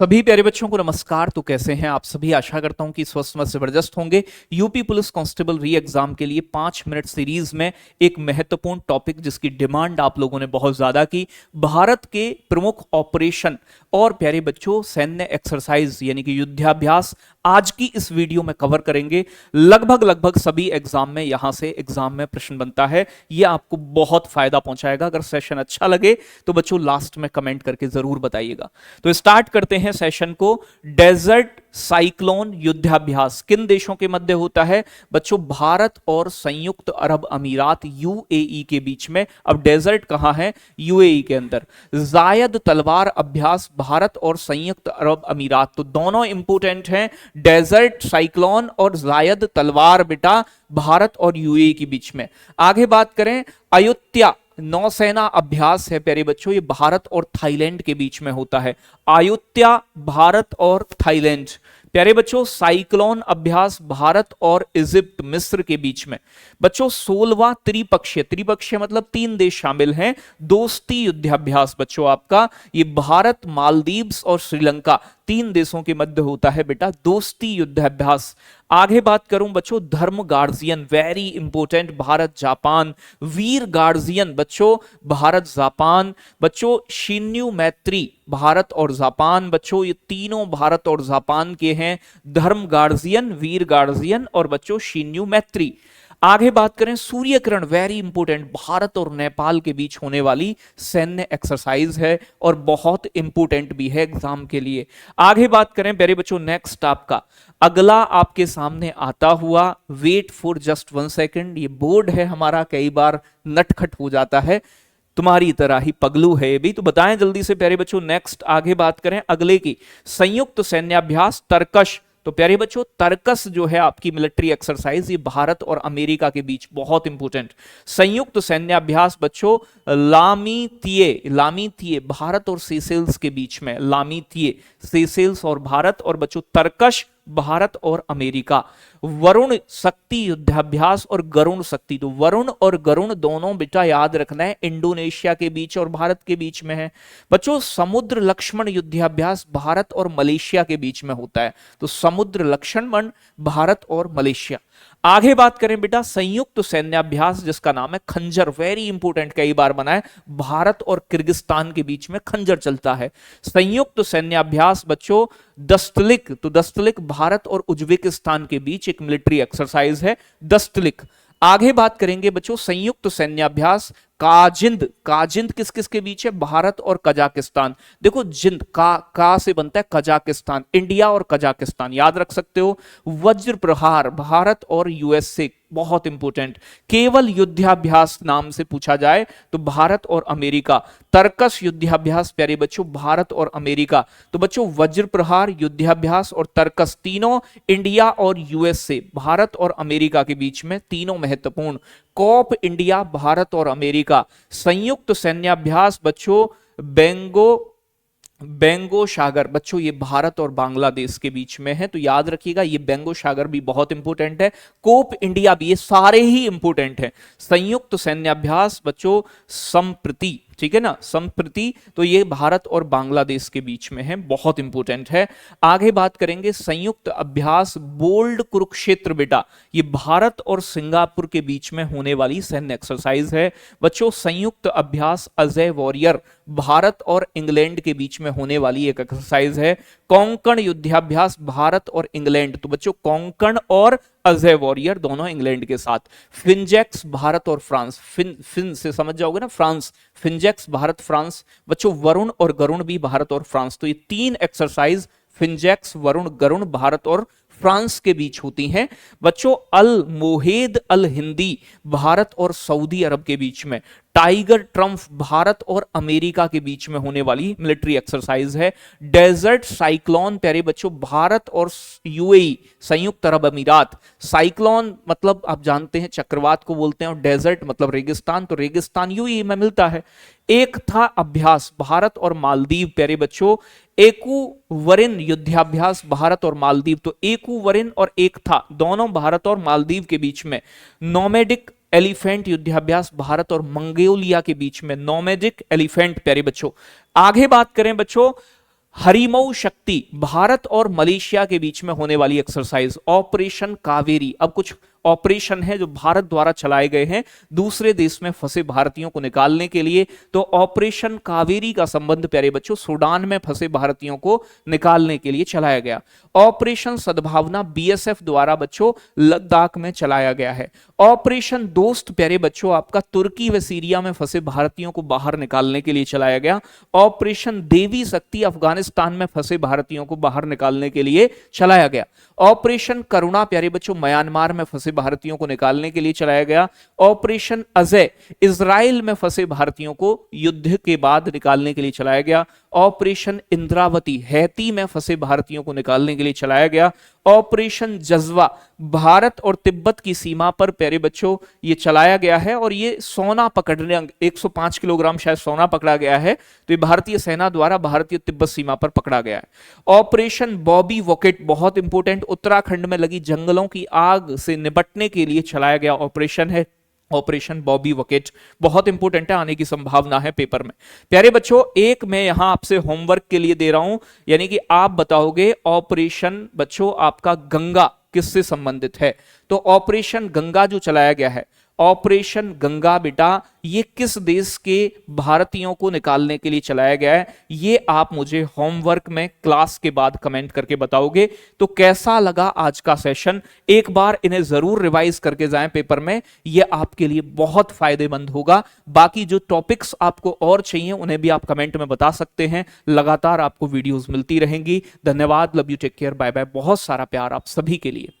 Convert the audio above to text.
सभी प्यारे बच्चों को नमस्कार। तो कैसे हैं आप सभी? आशा करता हूं कि स्वस्थ व जबरदस्त होंगे। यूपी पुलिस कांस्टेबल री एग्जाम के लिए 5 मिनट सीरीज में एक महत्वपूर्ण टॉपिक जिसकी डिमांड आप लोगों ने बहुत ज्यादा की, भारत के प्रमुख ऑपरेशन और प्यारे बच्चों सैन्य एक्सरसाइज यानी कि युद्धाभ्यास आज की इस वीडियो में कवर करेंगे। लगभग सभी एग्जाम में यहां से एग्जाम में प्रश्न बनता है। यह आपको बहुत फायदा पहुंचाएगा। अगर सेशन अच्छा लगे तो बच्चों लास्ट में कमेंट करके जरूर बताइएगा। तो स्टार्ट करते हैं सेशन को। डेजर्ट साइक्लोन युद्धाभ्यास किन देशों के मध्य होता है? बच्चों भारत और संयुक्त अरब अमीरात यूएई के बीच में। अब डेजर्ट कहां है? यूएई के अंदर। जायद तलवार अभ्यास भारत और संयुक्त अरब अमीरात, तो दोनों इंपोर्टेंट हैं। डेजर्ट साइक्लोन और जायद तलवार बेटा भारत और यूएई के बीच में। आगे बात करें, अयुत्या नौसेना अभ्यास है प्यारे बच्चों, ये भारत और थाईलैंड के बीच में होता है। अयुत्या भारत और थाईलैंड। प्यारे बच्चों साइक्लोन अभ्यास भारत और इजिप्ट मिस्र के बीच में। बच्चों 16वां त्रिपक्षीय, त्रिपक्षीय मतलब 3 देश शामिल हैं, दोस्ती युद्धाभ्यास बच्चों आपका ये भारत मालदीव्स और श्रीलंका 3 देशों के मध्य होता है बेटा दोस्ती युद्धाभ्यास। आगे बात करूं बच्चों धर्म guardian, very important, Bharat Japan. वीर गार्जियन बच्चों भारत जापान। बच्चों शिन्यू मैत्री भारत और जापान। बच्चों ये तीनों भारत और जापान के हैं, धर्म गार्जियन, वीर गार्जियन और बच्चों शिन्यू मैत्री। आगे बात करें सूर्य किरण, वेरी इंपोर्टेंट, भारत और नेपाल के बीच होने वाली सैन्य एक्सरसाइज है और बहुत इंपोर्टेंट भी है एग्जाम के लिए। आगे बात करें प्यारे बच्चों नेक्स्ट आपका अगला आपके सामने आता हुआ, वेट फॉर जस्ट 1 सेकेंड, ये बोर्ड है हमारा, कई बार नटखट हो जाता है, तुम्हारी तरह ही पगलू है ये भी, तो बताएं जल्दी से प्यारे बच्चों। नेक्स्ट आगे बात करें अगले की, संयुक्त सैन्याभ्यास तर्कश। तो प्यारे बच्चों तर्कस जो है आपकी मिलिट्री एक्सरसाइज, ये भारत और अमेरिका के बीच बहुत इंपोर्टेंट। संयुक्त सैन्याभ्यास बच्चों लामीतिये, लामीतिये भारत और सेशेल्स के बीच में, लामीतिये सेशेल्स और भारत, और बच्चों तर्कश भारत और अमेरिका। वरुण शक्ति युद्धाभ्यास और गरुण शक्ति, तो वरुण और गरुण दोनों बेटा याद रखना है इंडोनेशिया के बीच और भारत के बीच में है। बच्चों समुद्र लक्ष्मण युद्धाभ्यास भारत और मलेशिया के बीच में होता है, तो समुद्र लक्ष्मण भारत और मलेशिया। आगे बात करें बेटा संयुक्त सैन्याभ्यास जिसका नाम है खंजर, वेरी इंपोर्टेंट, कई बार बना है, भारत और किर्गिस्तान के बीच में खंजर चलता है। संयुक्त सैन्याभ्यास बच्चों दस्तलिक, तो दस्तलिक भारत और उज्बेकिस्तान के बीच एक मिलिट्री एक्सरसाइज है, दस्तलिक। आगे बात करेंगे बच्चों संयुक्त सैन्याभ्यास काजिंद, काजिंद किस किस के बीच है? भारत और कजाकिस्तान। देखो जिंद का से बनता है कजाकिस्तान, इंडिया और कजाकिस्तान याद रख सकते हो। वज्र प्रहार भारत और यूएसए, बहुत इंपोर्टेंट। केवल युद्धाभ्यास नाम से पूछा जाए तो भारत और अमेरिका। तर्कस युद्धाभ्यास प्यारे बच्चों भारत और अमेरिका। तो बच्चों वज्र प्रहार युद्धाभ्यास और तर्कस तीनों इंडिया और यूएसए, भारत और अमेरिका के बीच में, तीनों महत्वपूर्ण। कॉप इंडिया भारत और अमेरिका। संयुक्त सैन्याभ्यास बच्चों बेंगो सागर, बच्चों ये भारत और बांग्लादेश के बीच में है, तो याद रखिएगा ये बेंगो सागर भी बहुत इंपोर्टेंट है। कोप इंडिया भी, ये सारे ही इंपोर्टेंट है। संयुक्त सैन्याभ्यास बच्चों संप्रति, ठीक है ना, संप्रति, तो ये भारत और बांग्लादेश के बीच में है, बहुत इंपोर्टेंट है। आगे बात करेंगे संयुक्त अभ्यास बोल्ड कुरुक्षेत्र बेटा, ये भारत और सिंगापुर के बीच में होने वाली सैन्य एक्सरसाइज है। बच्चों संयुक्त अभ्यास अजय वॉरियर भारत और इंग्लैंड के बीच में होने वाली एक एक्सरसाइज है। कोंकण युद्धाभ्यास भारत और इंग्लैंड, तो बच्चों कोंकण और अजय वॉरियर दोनों इंग्लैंड के साथ। फिनजेक्स भारत और फ्रांस, फिन से समझ जाओगे ना, फ्रांस, फिनजेक्स भारत फ्रांस। बच्चों वरुण और गरुण भी भारत और फ्रांस, तो ये 3 एक्सरसाइज फिनजेक्स वरुण गरुण भारत और फ्रांस के बीच होती हैं। बच्चों अल मोहेद अल हिंदी भारत और सऊदी अरब के बीच में। टाइगर ट्रम्प भारत और अमेरिका के बीच में होने वाली मिलिट्री एक्सरसाइज है। डेजर्ट साइक्लोन प्यारे बच्चों भारत और यूएई संयुक्त अरब अमीरात। साइक्लोन मतलब आप जानते हैं चक्रवात को बोलते हैं, और डेजर्ट मतलब रेगिस्तान, तो रेगिस्तान यूएई में मिलता है। एक था अभ्यास भारत और मालदीव प्यारे बच्चों। एकूवरिन युद्धाभ्यास भारत और मालदीव, तो एकूवरिन और एक था दोनों भारत और मालदीव के बीच में। नोमैडिक एलिफेंट युद्धाभ्यास भारत और मंगोलिया के बीच में, नोमैडिक एलिफेंट प्यारे बच्चों। आगे बात करें बच्चों हरिमऊ शक्ति, भारत और मलेशिया के बीच में होने वाली एक्सरसाइज ऑपरेशन कावेरी। अब कुछ ऑपरेशन है जो भारत द्वारा चलाए गए हैं दूसरे देश में फंसे भारतीयों को निकालने के लिए। तो ऑपरेशन कावेरी का संबंध प्यारे बच्चों सूडान में फंसे भारतीयों को निकालने के लिए चलाया गया। ऑपरेशन सद्भावना बीएसएफ द्वारा बच्चों लद्दाख में चलाया गया है। ऑपरेशन दोस्त प्यारे बच्चों आपका तुर्की व सीरिया में फंसे भारतीयों को बाहर निकालने के लिए चलाया गया। ऑपरेशन देवी शक्ति अफगानिस्तान में फंसे भारतीयों को बाहर निकालने के लिए चलाया गया। ऑपरेशन करुणा प्यारे बच्चों म्यांमार में फंसे भारतीयों को निकालने के लिए चलाया गया। ऑपरेशन अजय इजराइल में फंसे भारतीयों को युद्ध के बाद निकालने के लिए चलाया गया। ऑपरेशन इंद्रावती हैती में फंसे भारतीयों को निकालने के लिए चलाया गया। ऑपरेशन जज्बा भारत और तिब्बत की सीमा पर प्यारे बच्चों ये चलाया गया है और ये सोना पकड़ने 105 किलोग्राम शायद सोना पकड़ा गया है। तो ये भारतीय सेना द्वारा भारतीय तिब्बत सीमा पर पकड़ा गया है। ऑपरेशन बॉबी वॉकेट बहुत इंपॉर्टेंट, उत्तराखंड में लगी जंगलों की आग से निपटने के लिए चलाया गया ऑपरेशन है। ऑपरेशन बॉबी वॉकेट बहुत इंपॉर्टेंट है, आने की संभावना है पेपर में। प्यारे बच्चों एक मैं यहां आपसे होमवर्क के लिए दे रहा हूं, यानी कि आप बताओगे ऑपरेशन बच्चों आपका गंगा किससे संबंधित है। तो ऑपरेशन गंगा जो चलाया गया है, ऑपरेशन गंगा बेटा ये किस देश के भारतीयों को निकालने के लिए चलाया गया है, ये आप मुझे होमवर्क में क्लास के बाद कमेंट करके बताओगे। तो कैसा लगा आज का सेशन, एक बार इन्हें जरूर रिवाइज करके जाएं पेपर में, ये आपके लिए बहुत फायदेमंद होगा। बाकी जो टॉपिक्स आपको और चाहिए उन्हें भी आप कमेंट में बता सकते हैं। लगातार आपको वीडियोस मिलती रहेंगी। धन्यवाद, love you, take care, bye bye. बहुत सारा प्यार आप सभी के लिए।